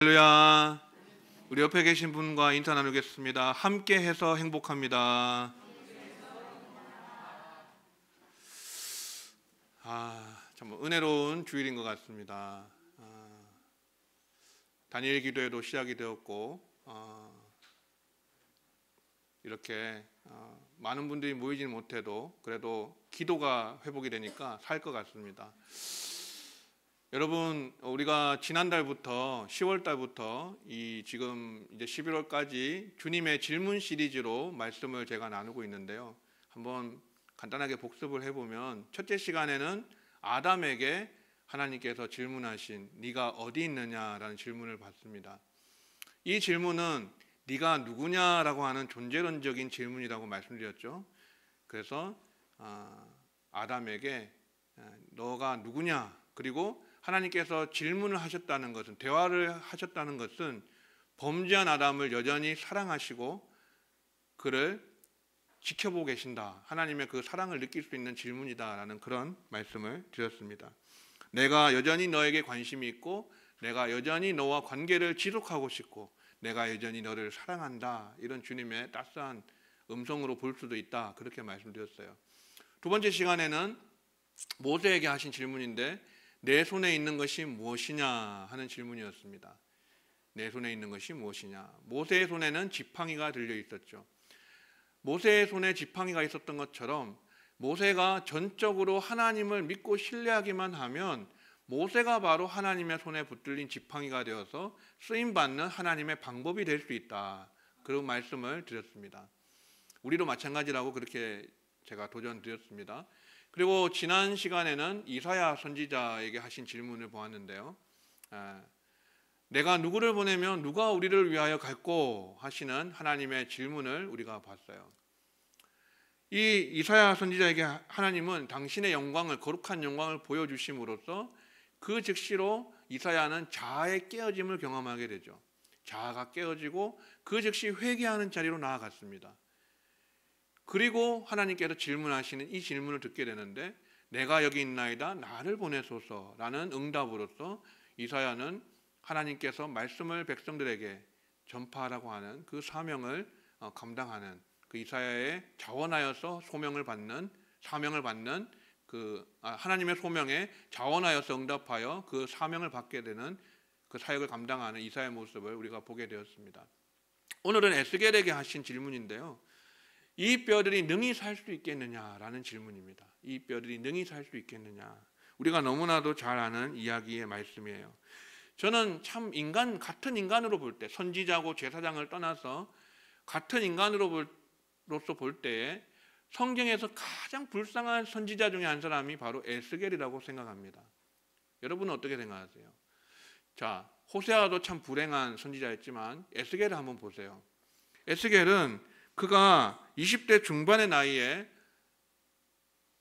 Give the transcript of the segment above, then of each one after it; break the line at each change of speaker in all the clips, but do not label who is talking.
할렐루야. 우리 옆에 계신 분과 인사 나누겠습니다. 함께 해서 행복합니다. 참 은혜로운 주일인 것 같습니다. 다니엘 기도회도 시작이 되었고 이렇게 많은 분들이 모이지는 못해도 그래도 기도가 회복이 되니까 살 것 같습니다. 여러분, 우리가 지난달부터 10월달부터 지금 이제 11월까지 주님의 질문 시리즈로 말씀을 제가 나누고 있는데요. 한번 간단하게 복습을 해보면 첫째 시간에는 아담에게 하나님께서 질문하신 네가 어디 있느냐라는 질문을 받습니다. 이 질문은 네가 누구냐라고 하는 존재론적인 질문이라고 말씀드렸죠. 그래서 아담에게 너가 누구냐, 그리고 하나님께서 질문을 하셨다는 것은, 대화를 하셨다는 것은 범죄한 아담을 여전히 사랑하시고 그를 지켜보고 계신다, 하나님의 그 사랑을 느낄 수 있는 질문이다라는 그런 말씀을 드렸습니다. 내가 여전히 너에게 관심이 있고 내가 여전히 너와 관계를 지속하고 싶고 내가 여전히 너를 사랑한다, 이런 주님의 따스한 음성으로 볼 수도 있다, 그렇게 말씀드렸어요. 두 번째 시간에는 모세에게 하신 질문인데 내 손에 있는 것이 무엇이냐 하는 질문이었습니다. 내 손에 있는 것이 무엇이냐. 모세의 손에는 지팡이가 들려 있었죠. 모세의 손에 지팡이가 있었던 것처럼 모세가 전적으로 하나님을 믿고 신뢰하기만 하면 모세가 바로 하나님의 손에 붙들린 지팡이가 되어서 쓰임받는 하나님의 방법이 될 수 있다, 그런 말씀을 드렸습니다. 우리도 마찬가지라고 그렇게 제가 도전 드렸습니다. 그리고 지난 시간에는 이사야 선지자에게 하신 질문을 보았는데요. 내가 누구를 보내면 누가 우리를 위하여 갈꼬 하시는 하나님의 질문을 우리가 봤어요. 이 이사야 선지자에게 하나님은 당신의 영광을, 거룩한 영광을 보여주심으로써 그 즉시로 이사야는 자아의 깨어짐을 경험하게 되죠. 자아가 깨어지고 그 즉시 회개하는 자리로 나아갔습니다. 그리고 하나님께서 질문하시는 이 질문을 듣게 되는데 내가 여기 있나이다, 나를 보내소서라는 응답으로서 이사야는 하나님께서 말씀을 백성들에게 전파하라고 하는 그 사명을 감당하는, 그 이사야의 자원하여서 소명을 받는, 사명을 받는 하나님의 소명에 자원하여서 응답하여 그 사명을 받게 되는 그 사역을 감당하는 이사야의 모습을 우리가 보게 되었습니다. 오늘은 에스겔에게 하신 질문인데요. 이 뼈들이 능히 살 수 있겠느냐라는 질문입니다. 이 뼈들이 능히 살 수 있겠느냐. 우리가 너무나도 잘 아는 이야기의 말씀이에요. 저는 참 같은 인간으로 볼 때, 선지자고 제사장을 떠나서 같은 인간으로서 볼 때에 성경에서 가장 불쌍한 선지자 중에 한 사람이 바로 에스겔이라고 생각합니다. 여러분은 어떻게 생각하세요? 자, 호세아도 참 불행한 선지자였지만 에스겔을 한번 보세요. 에스겔은 그가 20대 중반의 나이에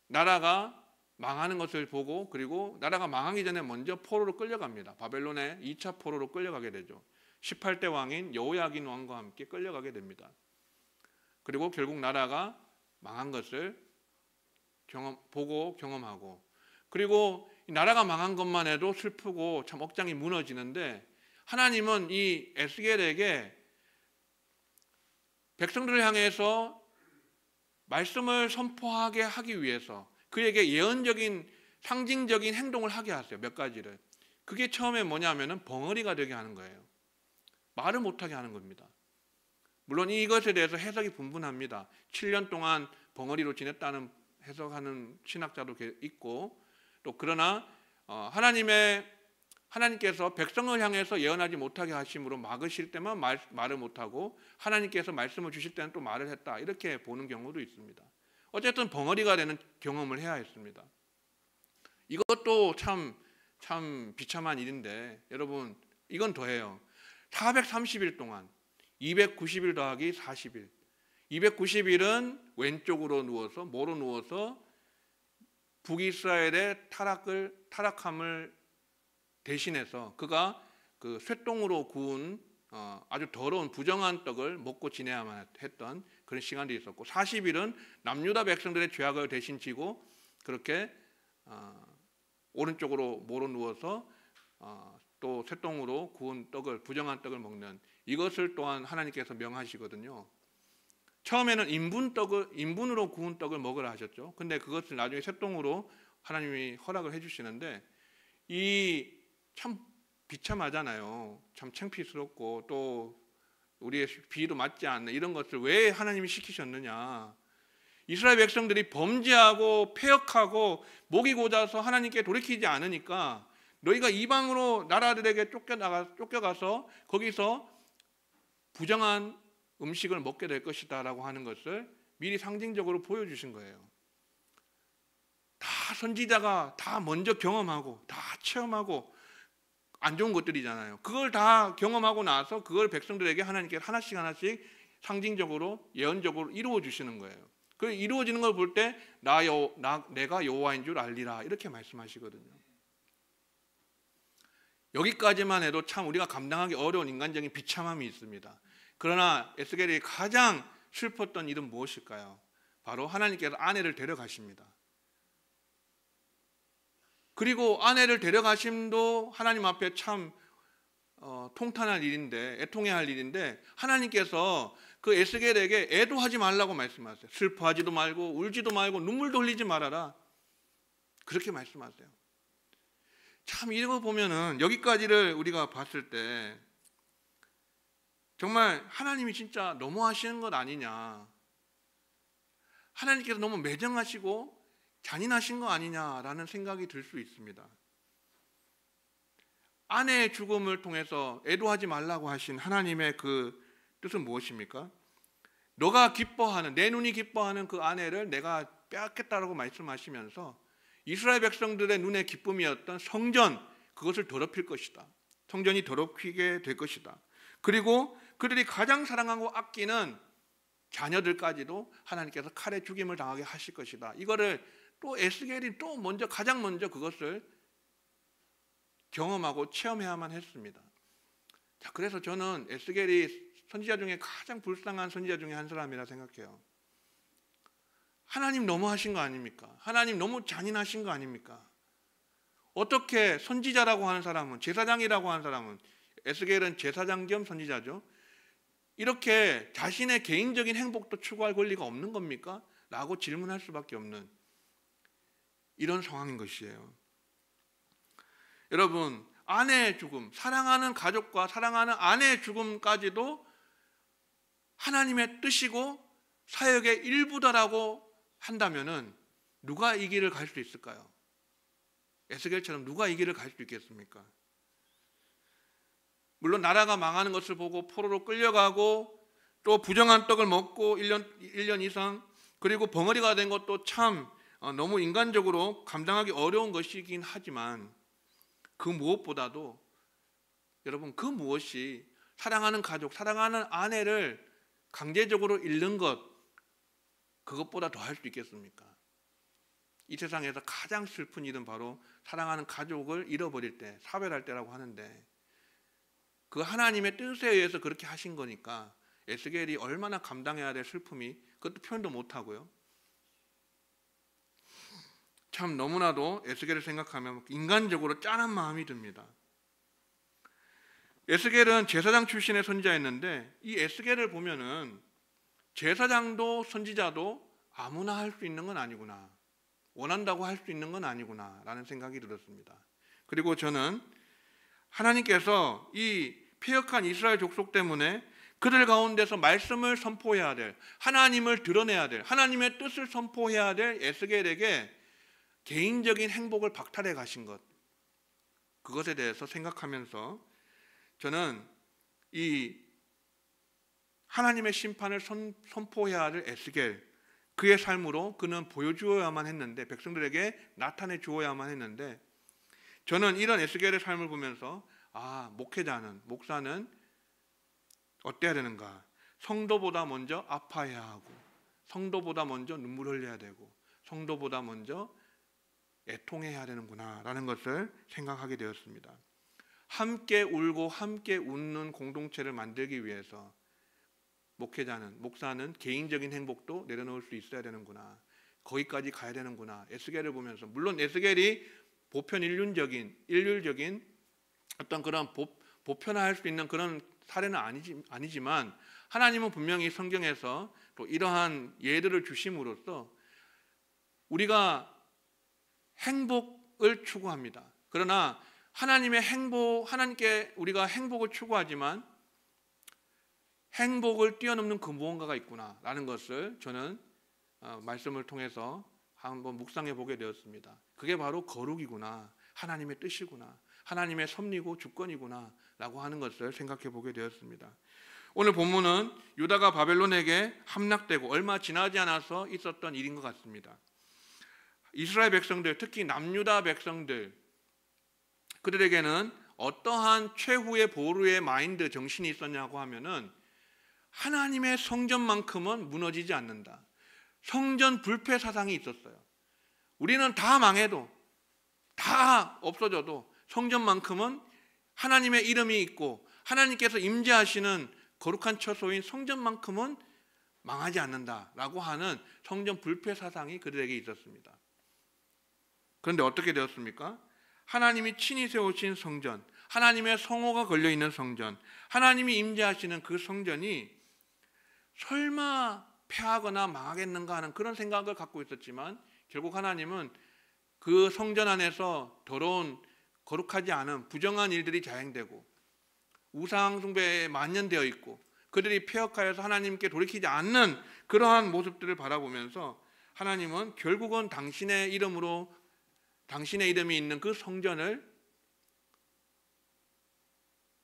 나라가 망하는 것을 보고, 그리고 나라가 망하기 전에 먼저 포로로 끌려갑니다. 바벨론의 2차 포로로 끌려가게 되죠. 18대 왕인 여호야긴 왕과 함께 끌려가게 됩니다. 그리고 결국 나라가 망한 것을 보고 경험하고, 그리고 나라가 망한 것만 해도 슬프고 참 억장이 무너지는데 하나님은 이 에스겔에게 백성들을 향해서 말씀을 선포하게 하기 위해서 그에게 예언적인, 상징적인 행동을 하게 하세요. 몇 가지를. 그게 처음에 뭐냐면은 벙어리가 되게 하는 거예요. 말을 못하게 하는 겁니다. 물론 이것에 대해서 해석이 분분합니다. 7년 동안 벙어리로 지냈다는 해석하는 신학자도 있고, 또 그러나 하나님께서 백성을 향해서 예언하지 못하게 하심으로 막으실 때만 말을 못하고 하나님께서 말씀을 주실 때는 또 말을 했다, 이렇게 보는 경우도 있습니다. 어쨌든 벙어리가 되는 경험을 해야 했습니다. 이것도 참 비참한 일인데 여러분, 이건 더해요. 430일 동안 290일 더하기 40일, 290일은 왼쪽으로 누워서, 뭐로 누워서 북이스라엘의 타락함을 대신해서 그가 그 쇠똥으로 구운 아주 더러운 부정한 떡을 먹고 지내야만 했던 그런 시간도 있었고, 40일은 남유다 백성들의 죄악을 대신 지고 그렇게 오른쪽으로 모로 누워서 또 새똥으로 구운 떡을, 부정한 떡을 먹는, 이것을 또한 하나님께서 명하시거든요. 처음에는 인분으로 구운 떡을 먹으라 하셨죠. 근데 그것을 나중에 새똥으로 하나님이 허락을 해주시는데, 이 참 비참하잖아요. 참 창피스럽고 또 우리의 비위도 맞지 않는 이런 것을 왜 하나님이 시키셨느냐. 이스라엘 백성들이 범죄하고 패역하고 목이 고자서 하나님께 돌이키지 않으니까 너희가 이방으로 나라들에게 쫓겨가서 거기서 부정한 음식을 먹게 될 것이다 라고 하는 것을 미리 상징적으로 보여주신 거예요. 다 선지자가 다 먼저 경험하고 다 체험하고 안 좋은 것들이잖아요. 그걸 다 경험하고 나서 그걸 백성들에게 하나님께서 하나씩 상징적으로 예언적으로 이루어 주시는 거예요. 그 이루어지는 걸 볼 때 내가 여호와인 줄 알리라 이렇게 말씀하시거든요. 여기까지만 해도 참 우리가 감당하기 어려운 인간적인 비참함이 있습니다. 그러나 에스겔이 가장 슬펐던 일은 무엇일까요? 바로 하나님께서 아내를 데려가십니다. 그리고 아내를 데려가심도 하나님 앞에 참 통탄할 일인데, 애통해야 할 일인데, 하나님께서 그 에스겔에게 애도하지 말라고 말씀하세요. 슬퍼하지도 말고 울지도 말고 눈물도 흘리지 말아라, 그렇게 말씀하세요. 참 이거 보면은 여기까지를 우리가 봤을 때 정말 하나님이 진짜 너무하시는 것 아니냐, 하나님께서 너무 매정하시고 잔인하신 거 아니냐라는 생각이 들 수 있습니다. 아내의 죽음을 통해서 애도하지 말라고 하신 하나님의 그 뜻은 무엇입니까? 너가 기뻐하는, 내 눈이 기뻐하는 그 아내를 내가 빼앗겠다라고 말씀하시면서 이스라엘 백성들의 눈의 기쁨이었던 성전, 그것을 더럽힐 것이다. 성전이 더럽히게 될 것이다. 그리고 그들이 가장 사랑하고 아끼는 자녀들까지도 하나님께서 칼에 죽임을 당하게 하실 것이다. 이거를 또 에스겔이 또 가장 먼저 그것을 경험하고 체험해야만 했습니다. 자, 그래서 저는 에스겔이 선지자 중에 가장 불쌍한 선지자 중에 한 사람이라 생각해요. 하나님 너무하신 거 아닙니까? 하나님 너무 잔인하신 거 아닙니까? 어떻게 선지자라고 하는 사람은, 제사장이라고 하는 사람은, 에스겔은 제사장 겸 선지자죠, 이렇게 자신의 개인적인 행복도 추구할 권리가 없는 겁니까? 라고 질문할 수밖에 없는 이런 상황인 것이에요. 여러분, 아내의 죽음, 사랑하는 가족과 사랑하는 아내의 죽음까지도 하나님의 뜻이고 사역의 일부다라고 한다면은 누가 이 길을 갈 수 있을까요? 에스겔처럼 누가 이 길을 갈 수 있겠습니까? 물론 나라가 망하는 것을 보고 포로로 끌려가고 또 부정한 떡을 먹고 1년 이상, 그리고 벙어리가 된 것도 참 너무 인간적으로 감당하기 어려운 것이긴 하지만, 그 무엇보다도 여러분, 그 무엇이 사랑하는 가족, 사랑하는 아내를 강제적으로 잃는 것, 그것보다 더 할 수 있겠습니까? 이 세상에서 가장 슬픈 일은 바로 사랑하는 가족을 잃어버릴 때, 사별할 때라고 하는데, 그 하나님의 뜻에 의해서 그렇게 하신 거니까 에스겔이 얼마나 감당해야 될 슬픔이, 그것도 표현도 못하고요. 참 너무나도 에스겔을 생각하면 인간적으로 짠한 마음이 듭니다. 에스겔은 제사장 출신의 선지자였는데, 이 에스겔을 보면은 제사장도 선지자도 아무나 할 수 있는 건 아니구나, 원한다고 할 수 있는 건 아니구나 라는 생각이 들었습니다. 그리고 저는 하나님께서 이 패역한 이스라엘 족속 때문에 그들 가운데서 말씀을 선포해야 될, 하나님을 드러내야 될, 하나님의 뜻을 선포해야 될 에스겔에게 개인적인 행복을 박탈해 가신 것, 그것에 대해서 생각하면서 저는 이 하나님의 심판을 선포해야 할 에스겔, 그의 삶으로 그는 보여주어야만 했는데, 백성들에게 나타내 주어야만 했는데, 저는 이런 에스겔의 삶을 보면서 목사는 어때야 되는가? 성도보다 먼저 아파해야 하고, 성도보다 먼저 눈물 흘려야 되고, 성도보다 먼저 애통해야 되는구나 라는 것을 생각하게 되었습니다. 함께 울고 함께 웃는 공동체를 만들기 위해서 목사는 개인적인 행복도 내려놓을 수 있어야 되는구나, 거기까지 가야 되는구나. 에스겔을 보면서, 물론 에스겔이 보편 일률적인 어떤 그런 보편화할 수 있는 그런 사례는 아니지만 하나님은 분명히 성경에서 또 이러한 예들을 주심으로써 우리가 행복을 추구합니다. 그러나 하나님께 우리가 행복을 추구하지만 행복을 뛰어넘는 그 무언가가 있구나라는 것을 저는 말씀을 통해서 한번 묵상해 보게 되었습니다. 그게 바로 거룩이구나, 하나님의 뜻이구나, 하나님의 섭리고 주권이구나 라고 하는 것을 생각해 보게 되었습니다. 오늘 본문은 유다가 바벨론에게 함락되고 얼마 지나지 않아서 있었던 일인 것 같습니다. 이스라엘 백성들, 특히 남유다 백성들, 그들에게는 어떠한 최후의 보루의 마인드 정신이 있었냐고 하면은 하나님의 성전만큼은 무너지지 않는다. 성전 불패 사상이 있었어요. 우리는 다 망해도, 다 없어져도 성전만큼은 하나님의 이름이 있고 하나님께서 임재하시는 거룩한 처소인 성전만큼은 망하지 않는다라고 하는 성전 불패 사상이 그들에게 있었습니다. 그런데 어떻게 되었습니까? 하나님이 친히 세우신 성전, 하나님의 성호가 걸려있는 성전, 하나님이 임재하시는 그 성전이 설마 패하거나 망하겠는가 하는 그런 생각을 갖고 있었지만 결국 하나님은 그 성전 안에서 더러운 거룩하지 않은 부정한 일들이 자행되고 우상 숭배에 만연되어 있고 그들이 폐역하여서 하나님께 돌이키지 않는 그러한 모습들을 바라보면서 하나님은 결국은 당신의 이름이 있는 그 성전을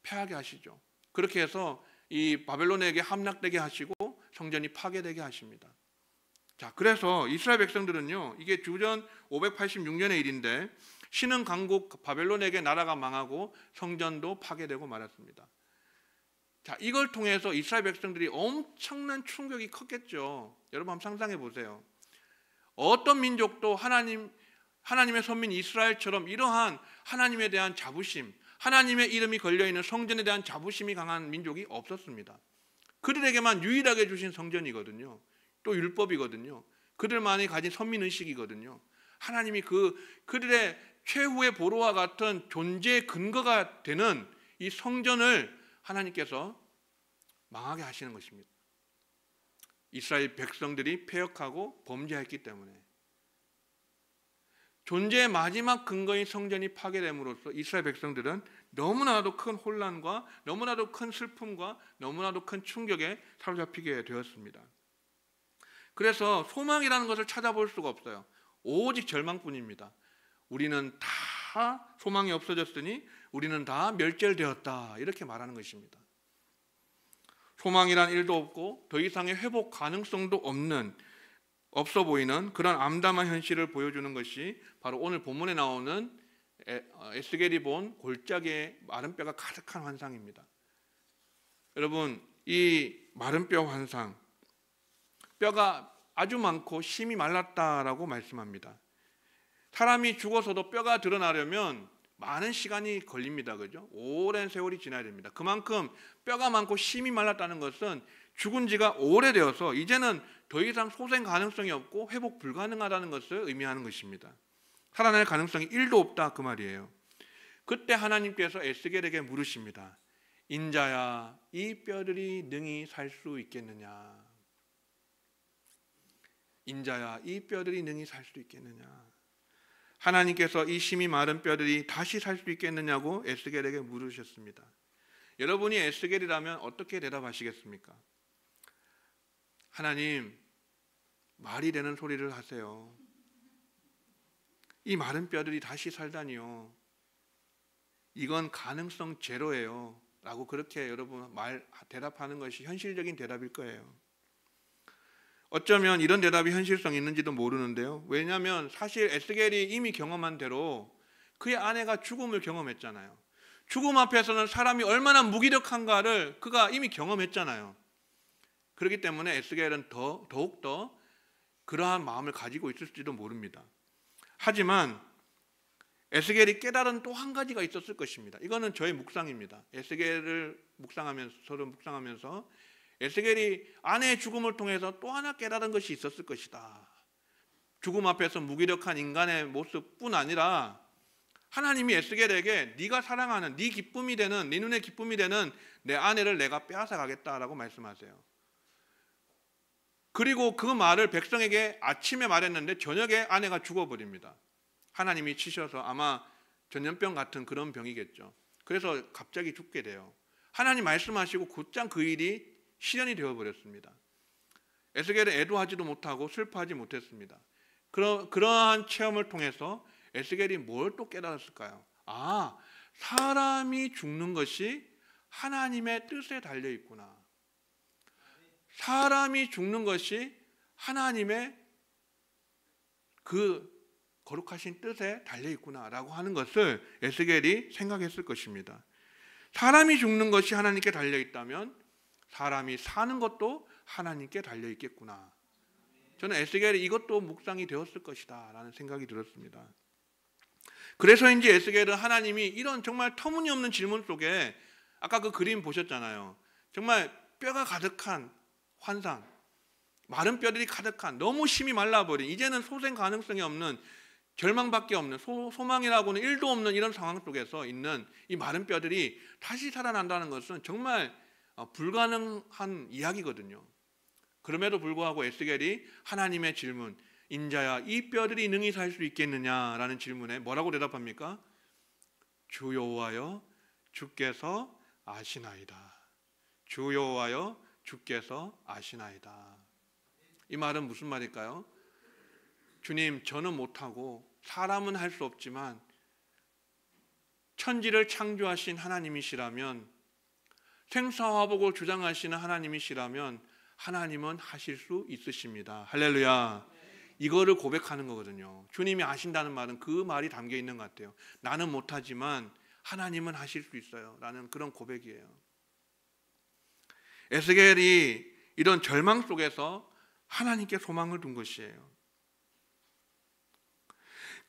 패하게 하시죠. 그렇게 해서 이 바벨론에게 함락되게 하시고 성전이 파괴되게 하십니다. 자, 그래서 이스라엘 백성들은요, 이게 주전 586년의 일인데 신은 강국 바벨론에게 나라가 망하고 성전도 파괴되고 말았습니다. 자, 이걸 통해서 이스라엘 백성들이 엄청난 충격이 컸겠죠. 여러분 한번 상상해 보세요. 어떤 민족도 하나님의 선민 이스라엘처럼 이러한 하나님에 대한 자부심, 하나님의 이름이 걸려있는 성전에 대한 자부심이 강한 민족이 없었습니다. 그들에게만 유일하게 주신 성전이거든요. 또 율법이거든요. 그들만이 가진 선민의식이거든요. 하나님이 그들의 최후의 보루와 같은 존재의 근거가 되는 이 성전을 하나님께서 망하게 하시는 것입니다. 이스라엘 백성들이 패역하고 범죄했기 때문에 존재의 마지막 근거인 성전이 파괴됨으로써 이스라엘 백성들은 너무나도 큰 혼란과 너무나도 큰 슬픔과 너무나도 큰 충격에 사로잡히게 되었습니다. 그래서 소망이라는 것을 찾아볼 수가 없어요. 오직 절망뿐입니다. 우리는 다 소망이 없어졌으니 우리는 다 멸절되었다, 이렇게 말하는 것입니다. 소망이란 일도 없고 더 이상의 회복 가능성도 없어 보이는 그런 암담한 현실을 보여주는 것이 바로 오늘 본문에 나오는 에스겔이 본 골짜기에 마른 뼈가 가득한 환상입니다. 여러분, 이 마른 뼈 환상, 뼈가 아주 많고 심이 말랐다라고 말씀합니다. 사람이 죽어서도 뼈가 드러나려면 많은 시간이 걸립니다. 그죠? 오랜 세월이 지나야 됩니다. 그만큼 뼈가 많고 심이 말랐다는 것은 죽은 지가 오래되어서 이제는 더 이상 소생 가능성이 없고 회복 불가능하다는 것을 의미하는 것입니다. 살아날 가능성이 1도 없다, 그 말이에요. 그때 하나님께서 에스겔에게 물으십니다. 인자야, 이 뼈들이 능히 살 수 있겠느냐? 인자야, 이 뼈들이 능히 살 수 있겠느냐? 하나님께서 이 심이 마른 뼈들이 다시 살 수 있겠느냐고 에스겔에게 물으셨습니다. 여러분이 에스겔이라면 어떻게 대답하시겠습니까? 하나님, 말이 되는 소리를 하세요. 이 마른 뼈들이 다시 살다니요. 이건 가능성 제로예요. 라고 그렇게 여러분 대답하는 것이 현실적인 대답일 거예요. 어쩌면 이런 대답이 현실성 있는지도 모르는데요. 왜냐하면 사실 에스겔이 이미 경험한 대로 그의 아내가 죽음을 경험했잖아요. 죽음 앞에서는 사람이 얼마나 무기력한가를 그가 이미 경험했잖아요. 그렇기 때문에 에스겔은 더욱더 그러한 마음을 가지고 있을지도 모릅니다. 하지만 에스겔이 깨달은 또 한 가지가 있었을 것입니다. 이거는 저의 묵상입니다. 에스겔을 묵상하면서 에스겔이 아내의 죽음을 통해서 또 하나 깨달은 것이 있었을 것이다. 죽음 앞에서 무기력한 인간의 모습뿐 아니라 하나님이 에스겔에게 네가 사랑하는, 네 기쁨이 되는, 네 눈의 기쁨이 되는 내 아내를 내가 빼앗아 가겠다라고 말씀하세요. 그리고 그 말을 백성에게 아침에 말했는데 저녁에 아내가 죽어버립니다. 하나님이 치셔서 아마 전염병 같은 그런 병이겠죠. 그래서 갑자기 죽게 돼요. 하나님 말씀하시고 곧장 그 일이 실현이 되어버렸습니다. 에스겔은 애도하지도 못하고 슬퍼하지 못했습니다. 그러한 체험을 통해서 에스겔이 뭘 또 깨달았을까요? 아, 사람이 죽는 것이 하나님의 뜻에 달려 있구나. 사람이 죽는 것이 하나님의 그 거룩하신 뜻에 달려 있구나라고 하는 것을 에스겔이 생각했을 것입니다. 사람이 죽는 것이 하나님께 달려 있다면 사람이 사는 것도 하나님께 달려 있겠구나. 저는 에스겔이 이것도 묵상이 되었을 것이다 라는 생각이 들었습니다. 그래서인지 에스겔은 하나님이 이런 정말 터무니없는 질문 속에, 아까 그 그림 보셨잖아요. 정말 뼈가 가득한 환상, 마른 뼈들이 가득한, 너무 심히 말라버린, 이제는 소생 가능성이 없는, 절망밖에 없는, 소망이라고는 1도 없는 이런 상황 속에서 있는 이 마른 뼈들이 다시 살아난다는 것은 정말 불가능한 이야기거든요. 그럼에도 불구하고 에스겔이 하나님의 질문, 인자야 이 뼈들이 능히 살 수 있겠느냐라는 질문에 뭐라고 대답합니까? 주 여호와여 주께서 아시나이다. 주 여호와여 주께서 아시나이다. 이 말은 무슨 말일까요? 주님, 저는 못하고 사람은 할 수 없지만 천지를 창조하신 하나님이시라면, 생사화복을 주장하시는 하나님이시라면 하나님은 하실 수 있으십니다. 할렐루야. 이거를 고백하는 거거든요. 주님이 아신다는 말은 그 말이 담겨 있는 것 같아요. 나는 못하지만 하나님은 하실 수 있어요 라는 그런 고백이에요. 에스겔이 이런 절망 속에서 하나님께 소망을 둔 것이에요.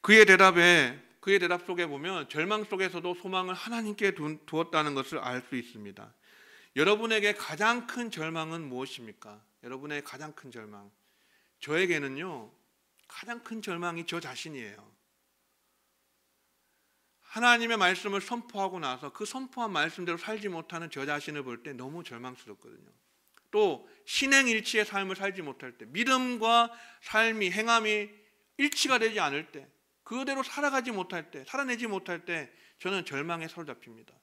그의 대답 속에 보면 절망 속에서도 소망을 하나님께 두었다는 것을 알 수 있습니다. 여러분에게 가장 큰 절망은 무엇입니까? 여러분의 가장 큰 절망. 저에게는요, 가장 큰 절망이 저 자신이에요. 하나님의 말씀을 선포하고 나서 그 선포한 말씀대로 살지 못하는 저 자신을 볼 때 너무 절망스럽거든요. 또 신행일치의 삶을 살지 못할 때, 믿음과 삶이, 행함이 일치가 되지 않을 때, 그대로 살아가지 못할 때, 살아내지 못할 때 저는 절망에 사로잡힙니다.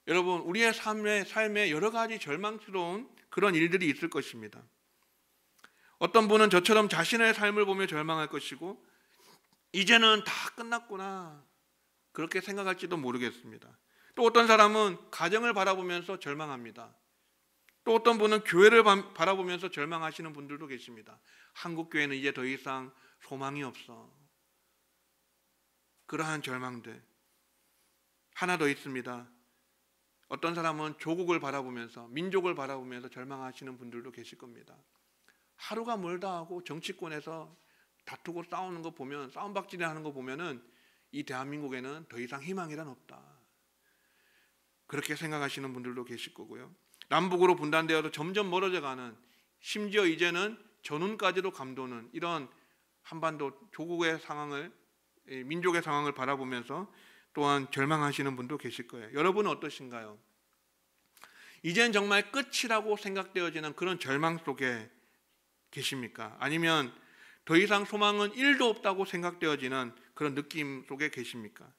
여러분, 우리의 삶에 여러 가지 절망스러운 그런 일들이 있을 것입니다. 어떤 분은 저처럼 자신의 삶을 보며 절망할 것이고, 이제는 다 끝났구나 그렇게 생각할지도 모르겠습니다. 또 어떤 사람은 가정을 바라보면서 절망합니다. 또 어떤 분은 교회를 바라보면서 절망하시는 분들도 계십니다. 한국 교회는 이제 더 이상 소망이 없어. 그러한 절망들. 하나 더 있습니다. 어떤 사람은 조국을 바라보면서, 민족을 바라보면서 절망하시는 분들도 계실 겁니다. 하루가 멀다 하고 정치권에서 다투고 싸우는 거 보면, 싸움박질이 하는 거 보면은 이 대한민국에는 더 이상 희망이란 없다. 그렇게 생각하시는 분들도 계실 거고요. 남북으로 분단되어서 점점 멀어져 가는, 심지어 이제는 전운까지도 감도는 이런 한반도 조국의 상황을, 민족의 상황을 바라보면서 또한 절망하시는 분도 계실 거예요. 여러분은 어떠신가요? 이젠 정말 끝이라고 생각되어지는 그런 절망 속에 계십니까? 아니면 더 이상 소망은 1도 없다고 생각되어지는 그런 느낌 속에 계십니까?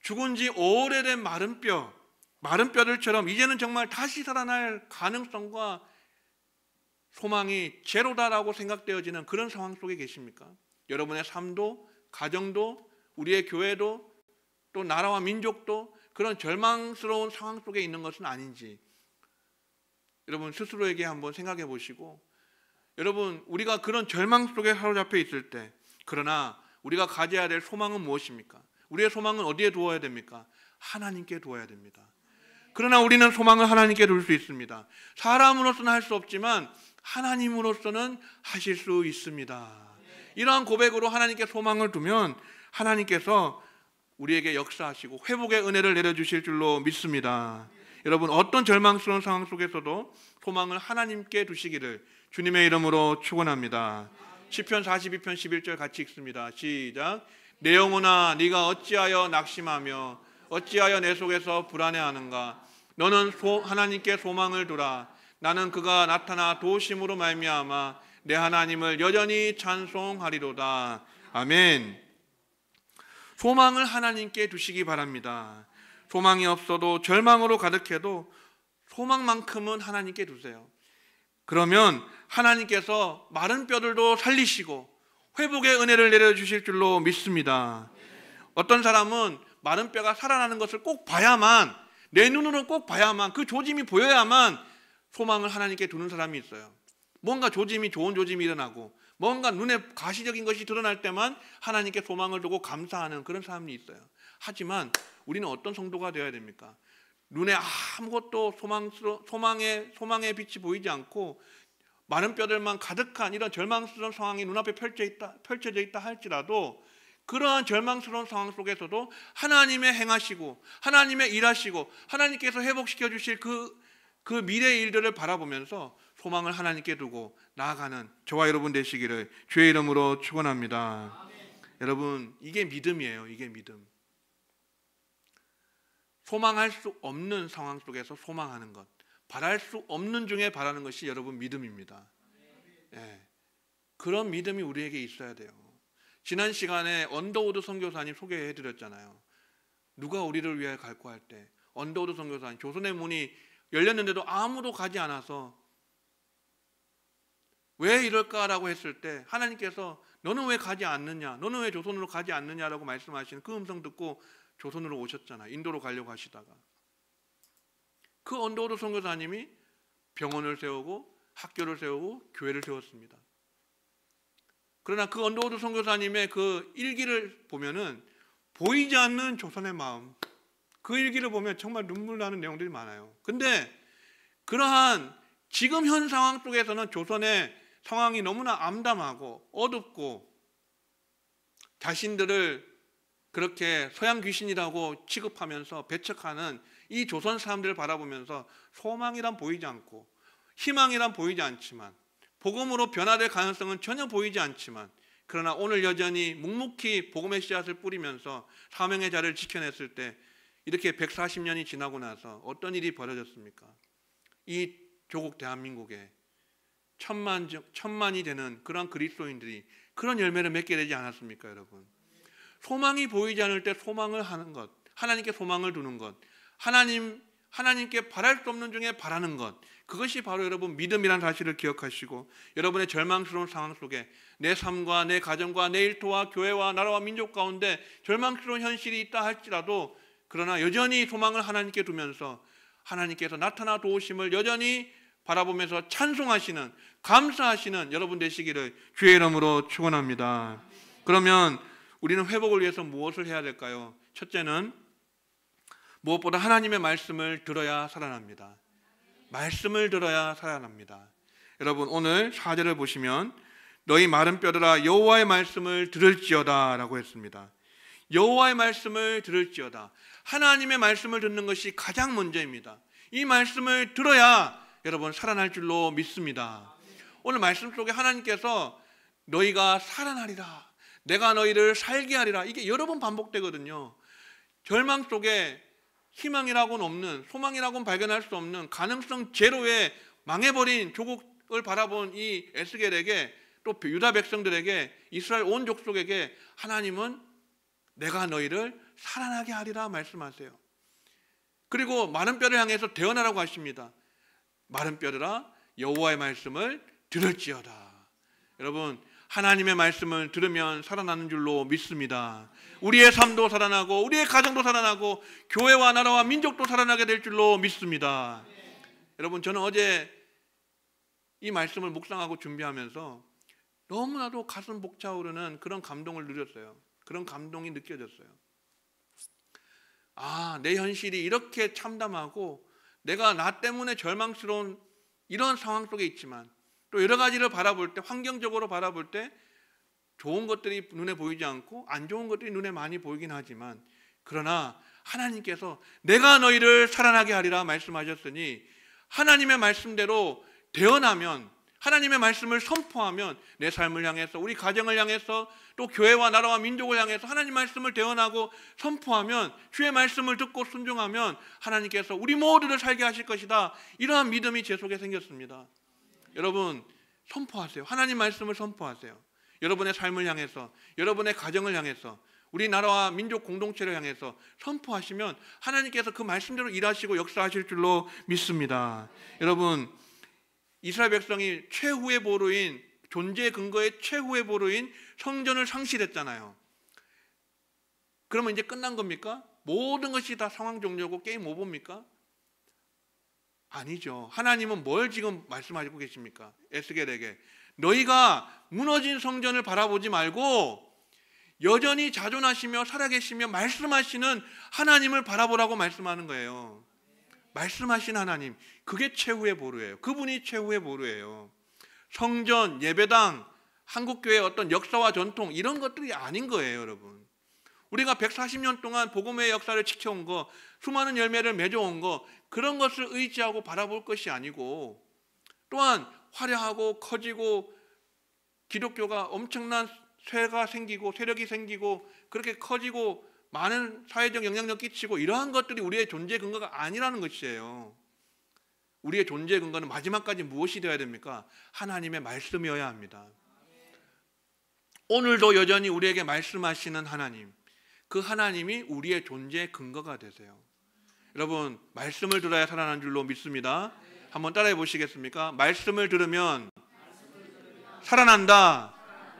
죽은 지 오래된 마른 뼈들처럼 이제는 정말 다시 살아날 가능성과 소망이 제로다라고 생각되어지는 그런 상황 속에 계십니까? 여러분의 삶도, 가정도, 우리의 교회도, 또 나라와 민족도 그런 절망스러운 상황 속에 있는 것은 아닌지 여러분 스스로에게 한번 생각해 보시고, 여러분 우리가 그런 절망 속에 사로잡혀 있을 때, 그러나 우리가 가져야 될 소망은 무엇입니까? 우리의 소망은 어디에 두어야 됩니까? 하나님께 두어야 됩니다. 그러나 우리는 소망을 하나님께 둘 수 있습니다. 사람으로서는 할 수 없지만 하나님으로서는 하실 수 있습니다. 이러한 고백으로 하나님께 소망을 두면 하나님께서 우리에게 역사하시고 회복의 은혜를 내려주실 줄로 믿습니다. 여러분 어떤 절망스러운 상황 속에서도 소망을 하나님께 두시기를 주님의 이름으로 축원합니다. 시편 42편 11절 같이 읽습니다. 시작. 내 영혼아 네가 어찌하여 낙심하며 어찌하여 내 속에서 불안해하는가. 너는 하나님께 소망을 두라. 나는 그가 나타나 도우심으로 말미암아 내 하나님을 여전히 찬송하리로다. 아멘. 소망을 하나님께 두시기 바랍니다. 소망이 없어도 절망으로 가득해도 소망만큼은 하나님께 두세요. 그러면 하나님께서 마른 뼈들도 살리시고 회복의 은혜를 내려주실 줄로 믿습니다. 어떤 사람은 마른 뼈가 살아나는 것을 꼭 봐야만, 내 눈으로 꼭 봐야만, 그 조짐이 보여야만 소망을 하나님께 두는 사람이 있어요. 뭔가 조짐이, 좋은 조짐이 일어나고 뭔가 눈에 가시적인 것이 드러날 때만 하나님께 소망을 두고 감사하는 그런 사람이 있어요. 하지만 우리는 어떤 성도가 되어야 됩니까? 눈에 아무것도 소망의 빛이 보이지 않고 마른 뼈들만 가득한 이런 절망스러운 상황이 눈앞에 펼쳐져 있다 할지라도 그러한 절망스러운 상황 속에서도 하나님의 행하시고 하나님의 일하시고 하나님께서 회복시켜 주실 그 미래의 일들을 바라보면서 소망을 하나님께 두고 나아가는 저와 여러분 되시기를 주의 이름으로 축원합니다. 아멘. 여러분, 이게 믿음이에요. 이게 믿음. 소망할 수 없는 상황 속에서 소망하는 것, 바랄 수 없는 중에 바라는 것이 여러분 믿음입니다. 예. 그런 믿음이 우리에게 있어야 돼요. 지난 시간에 언더우드 선교사님 소개해 드렸잖아요. 누가 우리를 위해 갈구할 때 언더우드 선교사님, 조선의 문이 열렸는데도 아무도 가지 않아서 왜 이럴까라고 했을 때 하나님께서 너는 왜 가지 않느냐, 너는 왜 조선으로 가지 않느냐라고 말씀하시는 그 음성 듣고 조선으로 오셨잖아요. 인도로 가려고 하시다가 그 언더우드 선교사님이 병원을 세우고 학교를 세우고 교회를 세웠습니다. 그러나 그 언더우드 선교사님의 그 일기를 보면은 보이지 않는 조선의 마음, 그 일기를 보면 정말 눈물 나는 내용들이 많아요. 근데 그러한 지금 현 상황 속에서는 조선의 상황이 너무나 암담하고 어둡고 자신들을 그렇게 서양 귀신이라고 취급하면서 배척하는 이 조선 사람들을 바라보면서 소망이란 보이지 않고 희망이란 보이지 않지만 복음으로 변화될 가능성은 전혀 보이지 않지만 그러나 오늘 여전히 묵묵히 복음의 씨앗을 뿌리면서 사명의 자리를 지켜냈을 때 이렇게 140년이 지나고 나서 어떤 일이 벌어졌습니까? 이 조국 대한민국에 천만이 되는 그런 그리스도인들이 그런 열매를 맺게 되지 않았습니까, 여러분? 소망이 보이지 않을 때 소망을 하는 것, 하나님께 소망을 두는 것, 하나님께 바랄 수 없는 중에 바라는 것, 그것이 바로 여러분 믿음이라는 사실을 기억하시고 여러분의 절망스러운 상황 속에 내 삶과 내 가정과 내 일터와 교회와 나라와 민족 가운데 절망스러운 현실이 있다 할지라도 그러나 여전히 소망을 하나님께 두면서 하나님께서 나타나 도우심을 여전히 바라보면서 찬송하시는, 감사하시는 여러분 되시기를 주의 이름으로 축원합니다. 그러면 우리는 회복을 위해서 무엇을 해야 될까요? 첫째는 무엇보다 하나님의 말씀을 들어야 살아납니다. 말씀을 들어야 살아납니다. 여러분, 오늘 4절을 보시면 너희 마른 뼈들아 여호와의 말씀을 들을지어다 라고 했습니다. 여호와의 말씀을 들을지어다. 하나님의 말씀을 듣는 것이 가장 먼저입니다. 이 말씀을 들어야 여러분 살아날 줄로 믿습니다. 오늘 말씀 속에 하나님께서 너희가 살아나리라, 내가 너희를 살게 하리라, 이게 여러 번 반복되거든요. 절망 속에 희망이라고는 없는, 소망이라고는 발견할 수 없는 가능성 제로에 망해버린 조국을 바라본 이 에스겔에게, 또 유다 백성들에게, 이스라엘 온 족속에게 하나님은 내가 너희를 살아나게 하리라 말씀하세요. 그리고 마른 뼈를 향해서 대언하라고 하십니다. 마른 뼈들아 여호와의 말씀을 들을지어다. 여러분, 하나님의 말씀을 들으면 살아나는 줄로 믿습니다. 우리의 삶도 살아나고 우리의 가정도 살아나고 교회와 나라와 민족도 살아나게 될 줄로 믿습니다. 여러분, 저는 어제 이 말씀을 묵상하고 준비하면서 너무나도 가슴 벅차오르는 그런 감동을 누렸어요. 그런 감동이 느껴졌어요. 아, 내 현실이 이렇게 참담하고 내가 나 때문에 절망스러운 이런 상황 속에 있지만 또 여러 가지를 바라볼 때, 환경적으로 바라볼 때 좋은 것들이 눈에 보이지 않고 안 좋은 것들이 눈에 많이 보이긴 하지만 그러나 하나님께서 내가 너희를 살아나게 하리라 말씀하셨으니 하나님의 말씀대로 대언하면 하나님의 말씀을 선포하면 내 삶을 향해서, 우리 가정을 향해서, 또 교회와 나라와 민족을 향해서 하나님 말씀을 대언하고 선포하면, 주의 말씀을 듣고 순종하면 하나님께서 우리 모두를 살게 하실 것이다. 이러한 믿음이 제 속에 생겼습니다. 여러분 선포하세요. 하나님 말씀을 선포하세요. 여러분의 삶을 향해서, 여러분의 가정을 향해서, 우리나라와 민족 공동체를 향해서 선포하시면 하나님께서 그 말씀대로 일하시고 역사하실 줄로 믿습니다. 여러분, 이스라엘 백성이 최후의 보루인, 존재 근거의 최후의 보루인 성전을 상실했잖아요. 그러면 이제 끝난 겁니까? 모든 것이 다 상황 종료고 게임 오버입니까? 아니죠. 하나님은 뭘 지금 말씀하시고 계십니까? 에스겔에게 너희가 무너진 성전을 바라보지 말고 여전히 자존하시며 살아계시며 말씀하시는 하나님을 바라보라고 말씀하는 거예요. 말씀하신 하나님, 그게 최후의 보루예요. 그분이 최후의 보루예요. 성전, 예배당, 한국교회의 어떤 역사와 전통 이런 것들이 아닌 거예요, 여러분. 우리가 140년 동안 복음의 역사를 지켜온 거, 수많은 열매를 맺어온 거, 그런 것을 의지하고 바라볼 것이 아니고, 또한 화려하고 커지고 기독교가 엄청난 쇠가 생기고 세력이 생기고 그렇게 커지고 많은 사회적 영향력 끼치고 이러한 것들이 우리의 존재 근거가 아니라는 것이에요. 우리의 존재 근거는 마지막까지 무엇이 되어야 됩니까? 하나님의 말씀이어야 합니다. 오늘도 여전히 우리에게 말씀하시는 하나님, 그 하나님이 우리의 존재 근거가 되세요. 여러분, 말씀을 들어야 살아나는 줄로 믿습니다. 한번 따라해 보시겠습니까? 말씀을 들으면 살아난다.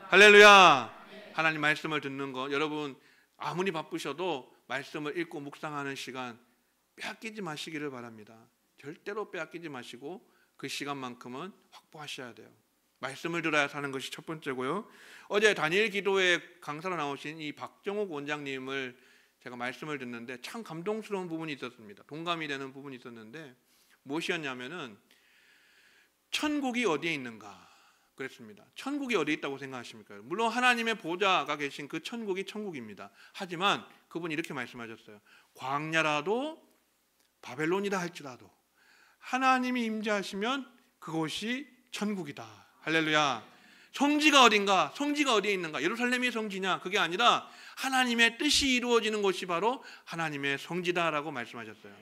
할렐루야. 하나님 말씀을 듣는 거, 여러분 아무리 바쁘셔도 말씀을 읽고 묵상하는 시간 빼앗기지 마시기를 바랍니다. 절대로 빼앗기지 마시고 그 시간만큼은 확보하셔야 돼요. 말씀을 들어야 사는 것이 첫 번째고요. 어제 다니엘 기도회 강사로 나오신 이 박정욱 원장님을 제가 말씀을 듣는데 참 감동스러운 부분이 있었습니다. 동감이 되는 부분이 있었는데 무엇이었냐면은 천국이 어디에 있는가 그랬습니다. 천국이 어디에 있다고 생각하십니까? 물론 하나님의 보좌가 계신 그 천국이 천국입니다. 하지만 그분이 이렇게 말씀하셨어요. 광야라도 바벨론이다 할지라도 하나님이 임재하시면 그곳이 천국이다. 할렐루야. 성지가 어딘가? 성지가 어디에 있는가? 예루살렘이 성지냐? 그게 아니라 하나님의 뜻이 이루어지는 곳이 바로 하나님의 성지다라고 말씀하셨어요.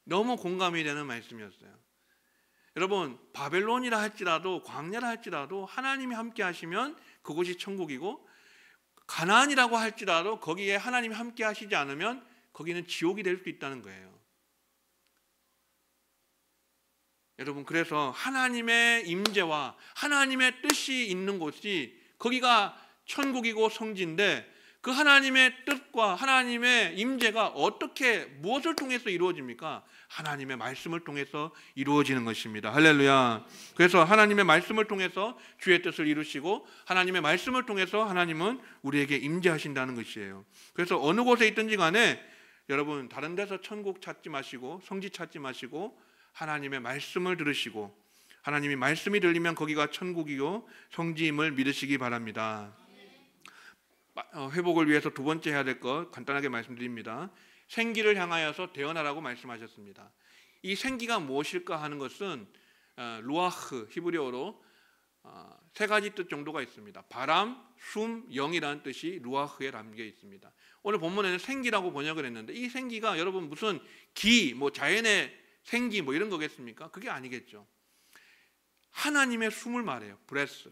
너무 공감이 되는 말씀이었어요. 여러분, 바벨론이라 할지라도 광야라 할지라도 하나님이 함께 하시면 그곳이 천국이고, 가나안이라고 할지라도 거기에 하나님이 함께 하시지 않으면 거기는 지옥이 될 수 있다는 거예요. 여러분, 그래서 하나님의 임재와 하나님의 뜻이 있는 곳이 거기가 천국이고 성지인데, 그 하나님의 뜻과 하나님의 임재가 어떻게 무엇을 통해서 이루어집니까? 하나님의 말씀을 통해서 이루어지는 것입니다. 할렐루야. 그래서 하나님의 말씀을 통해서 주의 뜻을 이루시고 하나님의 말씀을 통해서 하나님은 우리에게 임재하신다는 것이에요. 그래서 어느 곳에 있든지 간에 여러분 다른 데서 천국 찾지 마시고 성지 찾지 마시고 하나님의 말씀을 들으시고 하나님이 말씀이 들리면 거기가 천국이요 성지임을 믿으시기 바랍니다. 회복을 위해서 두 번째 해야 될 것 간단하게 말씀드립니다. 생기를 향하여서 대언하라고 말씀하셨습니다. 이 생기가 무엇일까 하는 것은 루아흐, 히브리어로 세 가지 뜻 정도가 있습니다. 바람, 숨, 영이라는 뜻이 루아흐에 담겨 있습니다. 오늘 본문에는 생기라고 번역을 했는데 이 생기가 여러분 무슨 기, 자연의 생기 이런 거겠습니까? 그게 아니겠죠. 하나님의 숨을 말해요. 브레스.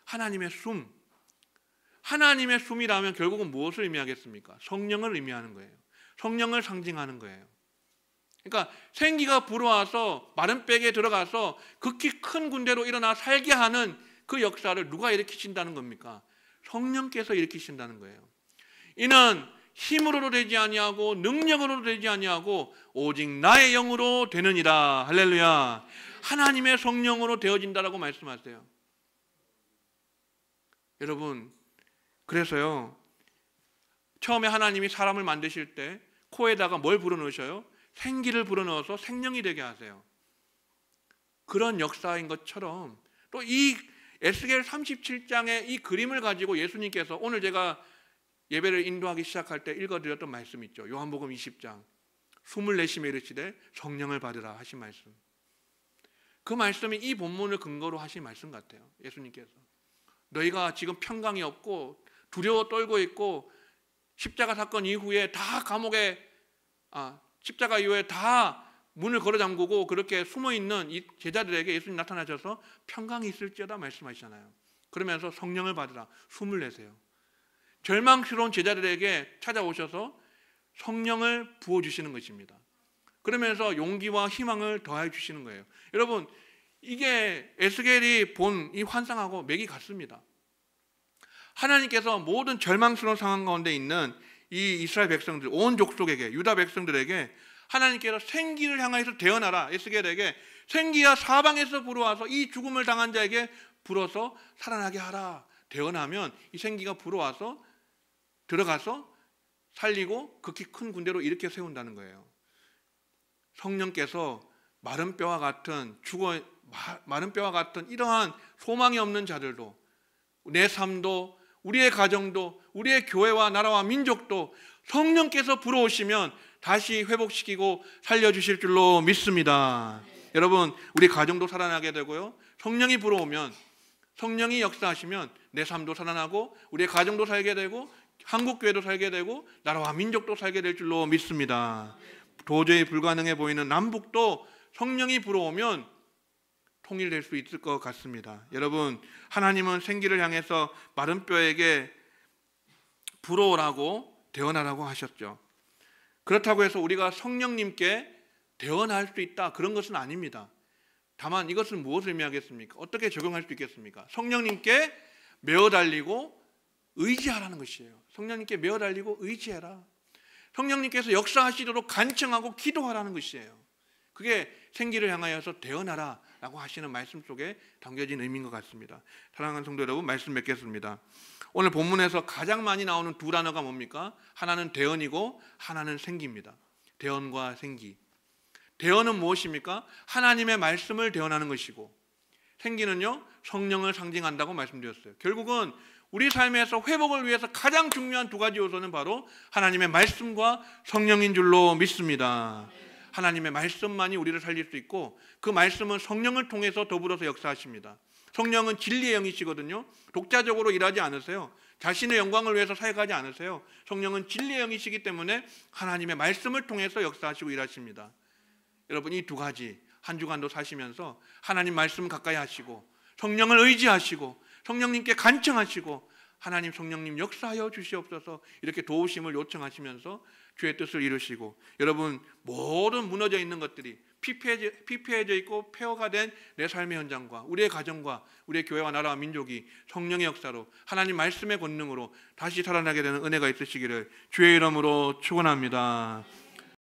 하나님의 숨. 하나님의 숨이라면 결국은 무엇을 의미하겠습니까? 성령을 의미하는 거예요. 성령을 상징하는 거예요. 그러니까 생기가 불어와서 마른 백에 들어가서 극히 큰 군대로 일어나 살게 하는 그 역사를 누가 일으키신다는 겁니까? 성령께서 일으키신다는 거예요. 이는 힘으로도 되지 아니하고 능력으로도 되지 아니하고 오직 나의 영으로 되느니라. 할렐루야. 하나님의 성령으로 되어진다라고 말씀하세요. 여러분, 그래서요, 처음에 하나님이 사람을 만드실 때 코에다가 뭘 불어넣으셔요? 생기를 불어넣어서 생명이 되게 하세요. 그런 역사인 것처럼 또 이 에스겔 37장의 이 그림을 가지고 예수님께서 오늘 제가 예배를 인도하기 시작할 때 읽어드렸던 말씀 있죠. 요한복음 20장 숨을 내쉬며 이르시되 성령을 받으라 하신 말씀. 그 말씀이 이 본문을 근거로 하신 말씀 같아요. 예수님께서 너희가 지금 평강이 없고 두려워 떨고 있고 십자가 사건 이후에 다 감옥에 십자가 이후에 다 문을 걸어 잠그고 그렇게 숨어 있는 이 제자들에게 예수님 나타나셔서 평강이 있을지어다 말씀하시잖아요. 그러면서 성령을 받으라, 숨을 내세요. 절망스러운 제자들에게 찾아오셔서 성령을 부어주시는 것입니다. 그러면서 용기와 희망을 더해 주시는 거예요. 여러분, 이게 에스겔이 본 이 환상하고 맥이 같습니다. 하나님께서 모든 절망스러운 상황 가운데 있는 이 이스라엘 백성들, 온 족속에게, 유다 백성들에게 하나님께서 생기를 향하여서 대언하라, 에스겔에게 생기야 사방에서 불어와서 이 죽음을 당한 자에게 불어서 살아나게 하라 대언하면 이 생기가 불어와서 들어가서 살리고 극히 큰 군대로 일으켜 세운다는 거예요. 성령께서 마른 뼈와 같은 이러한 소망이 없는 자들도, 내 삶도, 우리의 가정도, 우리의 교회와 나라와 민족도 성령께서 불어오시면 다시 회복시키고 살려주실 줄로 믿습니다. 여러분, 우리 가정도 살아나게 되고요, 성령이 불어오면, 성령이 역사하시면 내 삶도 살아나고 우리의 가정도 살게 되고 한국교회도 살게 되고 나라와 민족도 살게 될 줄로 믿습니다. 도저히 불가능해 보이는 남북도 성령이 불어오면 통일될 수 있을 것 같습니다. 여러분, 하나님은 생기를 향해서 마른 뼈에게 불어오라고 대언하라고 하셨죠. 그렇다고 해서 우리가 성령님께 대언할 수 있다, 그런 것은 아닙니다. 다만 이것은 무엇을 의미하겠습니까? 어떻게 적용할 수 있겠습니까? 성령님께 매어 달리고 의지하라는 것이에요. 성령님께 매어 달리고 의지해라. 성령님께서 역사하시도록 간청하고 기도하라는 것이에요. 그게 생기를 향하여서 대언하라 라고 하시는 말씀 속에 담겨진 의미인 것 같습니다. 사랑하는 성도 여러분, 말씀 맺겠습니다. 오늘 본문에서 가장 많이 나오는 두 단어가 뭡니까? 하나는 대언이고 하나는 생기입니다. 대언과 생기. 대언은 무엇입니까? 하나님의 말씀을 대언하는 것이고, 생기는요, 성령을 상징한다고 말씀드렸어요. 결국은 우리 삶에서 회복을 위해서 가장 중요한 두 가지 요소는 바로 하나님의 말씀과 성령인 줄로 믿습니다. 하나님의 말씀만이 우리를 살릴 수 있고, 그 말씀은 성령을 통해서 더불어서 역사하십니다. 성령은 진리의 영이시거든요. 독자적으로 일하지 않으세요. 자신의 영광을 위해서 사역하지 않으세요. 성령은 진리의 영이시기 때문에 하나님의 말씀을 통해서 역사하시고 일하십니다. 여러분, 이 두 가지 한 주간도 사시면서 하나님 말씀 가까이 하시고 성령을 의지하시고 성령님께 간청하시고 하나님, 성령님 역사하여 주시옵소서 이렇게 도우심을 요청하시면서 주의 뜻을 이루시고, 여러분, 모든 무너져 있는 것들이 피폐해져 있고 폐허가 된 내 삶의 현장과 우리의 가정과 우리의 교회와 나라와 민족이 성령의 역사로 하나님 말씀의 권능으로 다시 살아나게 되는 은혜가 있으시기를 주의 이름으로 축원합니다.